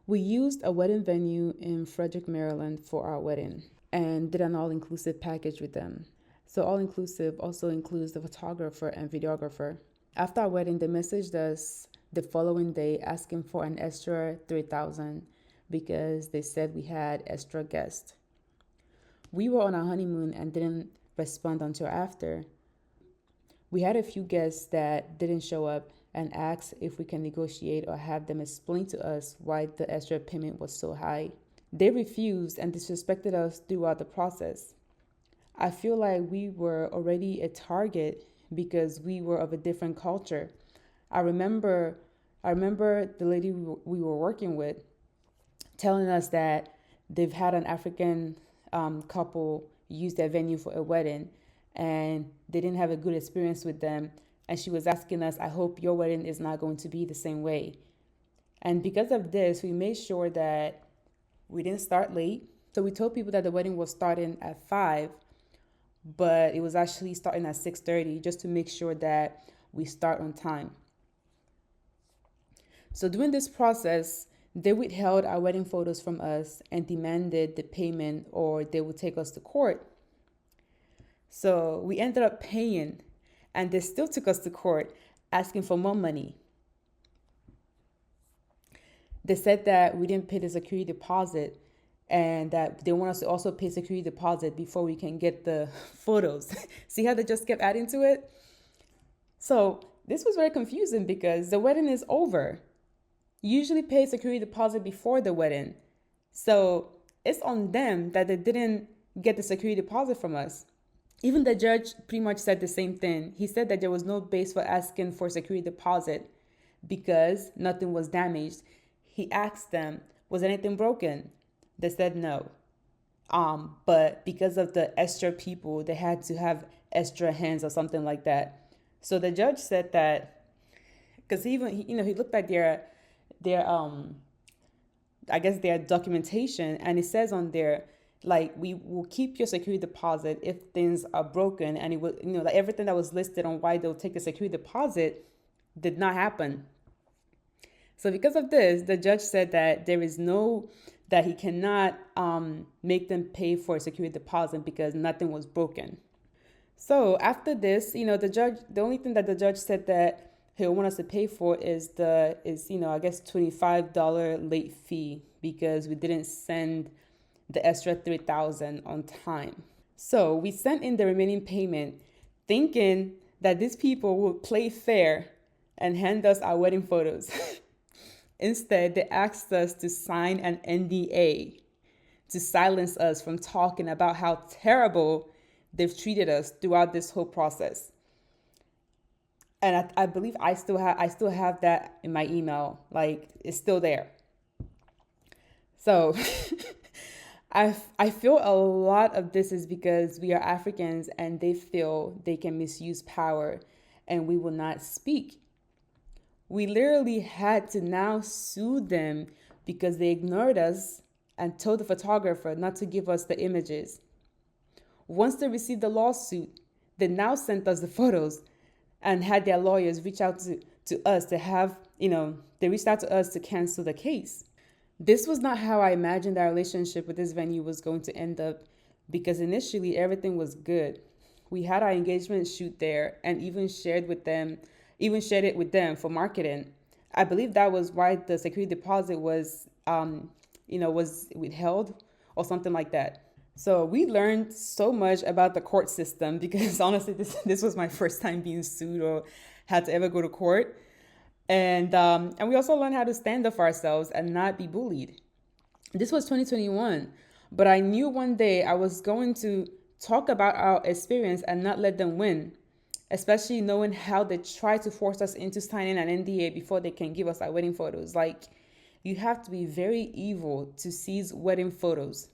We used a wedding venue in Frederick, Maryland for our wedding and did an all inclusive package with them. So, all inclusive also includes the photographer and videographer. After our wedding, they messaged us the following day asking for an extra 3,000 because they said we had extra guests. We were on our honeymoon and didn't respond until after. We had a few guests that didn't show up and asked if we can negotiate or have them explain to us why the extra payment was so high. They refused and disrespected us throughout the process. I feel like we were already a target because we were of a different culture. I remember I remember the lady we were working with telling us that they've had an African couple use their venue for a wedding and they didn't have a good experience with them. And she was asking us, I hope your wedding is not going to be the same way. And because of this, we made sure that we didn't start late. So we told people that the wedding was starting at 5, but it was actually starting at 6:30 just to make sure that we start on time. So during this process, they withheld our wedding photos from us and demanded the payment or they would take us to court. So we ended up paying and they still took us to court asking for more money. They said that we didn't pay the security deposit and that they want us to also pay security deposit before we can get the photos. See how they just kept adding to it? So this was very confusing because the wedding is over. You usually pay security deposit before the wedding. So it's on them that they didn't get the security deposit from us. Even the judge pretty much said the same thing. He said that there was no base for asking for security deposit because nothing was damaged. He asked them, was anything broken? They said no. But because of the extra people, they had to have extra hands or something like that. So the judge said that because he looked at their I guess their documentation and it says on there like we will keep your security deposit if things are broken, and it was like everything that was listed on why they'll take a security deposit did not happen. So because of this, the judge said that that he cannot make them pay for a security deposit because nothing was broken. So after this, the only thing that the judge said that he'll want us to pay for I guess $25 late fee because we didn't send the extra 3,000 on time. So we sent in the remaining payment thinking that these people would play fair and hand us our wedding photos. Instead, they asked us to sign an NDA to silence us from talking about how terrible they've treated us throughout this whole process. And I believe I still have that in my email. Like it's still there. So I feel a lot of this is because we are Africans and they feel they can misuse power and we will not speak. We literally had to now sue them because they ignored us and told the photographer not to give us the images. Once they received the lawsuit, they now sent us the photos and had their lawyers reach out to us to have, they reached out to us to cancel the case. This was not how I imagined our relationship with this venue was going to end up because initially everything was good. We had our engagement shoot there and even shared it with them for marketing. I believe that was why the security deposit was withheld or something like that. So we learned so much about the court system because honestly, this was my first time being sued or had to ever go to court. And we also learned how to stand up for ourselves and not be bullied. This was 2021, but I knew one day I was going to talk about our experience and not let them win, especially knowing how they try to force us into signing an NDA before they can give us our wedding photos. Like, you have to be very evil to seize wedding photos.